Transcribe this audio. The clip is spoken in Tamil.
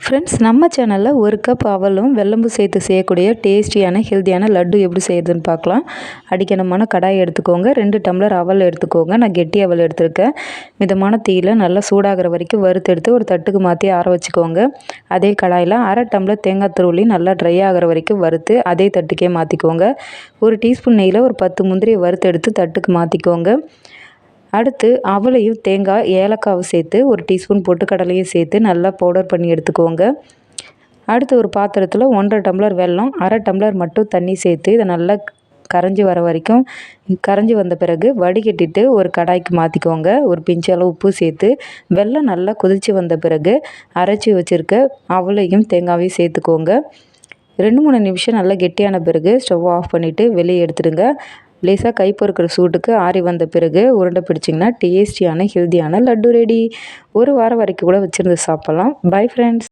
ஃப்ரெண்ட்ஸ், நம்ம சேனலில் ஒரு கப் அவலும் வெல்லமும் சேர்த்து செய்யக்கூடிய டேஸ்டியான ஹெல்த்தியான லட்டு எப்படி செய்யுதுன்னு பார்க்கலாம். அடிக்கனமான கடாய் எடுத்துக்கோங்க. 2 டம்ளர் அவல் எடுத்துக்கோங்க. நான் கெட்டி அவல் எடுத்திருக்கேன். மிதமான தீயில் நல்லா சூடாகிற வரைக்கும் வறுத்தெடுத்து ஒரு தட்டுக்கு மாற்றி ஆற வச்சுக்கோங்க. அதே கடாயில் 1/2 டம்ளர் தேங்காய் துருவலி நல்லா ட்ரை ஆகிற வரைக்கும் வறுத்து அதே தட்டுக்கே மாற்றிக்கோங்க. ஒரு டீஸ்பூன் நெய்யில் ஒரு 10 முந்திரியை வறுத்தெடுத்து தட்டுக்கு மாற்றிக்கோங்க. அடுத்து அவலையும் தேங்காய் ஏலக்காவும் சேர்த்து ஒரு டீஸ்பூன் பொட்டுக்கடலையும் சேர்த்து நல்லா பவுடர் பண்ணி எடுத்துக்கோங்க. அடுத்து ஒரு பாத்திரத்தில் 1/2 டம்ளர் வெல்லம், 1/2 டம்ளர் மட்டும் தண்ணி சேர்த்து இதை நல்லா கரைஞ்சி வர வரைக்கும் கரைஞ்சி வந்த பிறகு வடிகட்டிட்டு ஒரு கடாய்க்கு மாற்றிக்கோங்க. ஒரு பிஞ்சு அளவு உப்பு சேர்த்து வெல்லம் நல்லா கொதித்து வந்த பிறகு அரைச்சி வச்சுருக்க அவலையும் தேங்காவையும் சேர்த்துக்கோங்க. 2-3 நிமிஷம் நல்லா கெட்டியான பிறகு ஸ்டவ் ஆஃப் பண்ணிவிட்டு வெளியே எடுத்துடுங்க. லேசாக கை பொறுக்கிற சூட்டுக்கு ஆறி வந்த பிறகு உருண்டை பிடிச்சிங்கன்னா டேஸ்டியான ஹெல்த்தியான லட்டு ரெடி. ஒரு வாரம் வரைக்கும் கூட வச்சுருந்து சாப்பிட்லாம். Bye friends.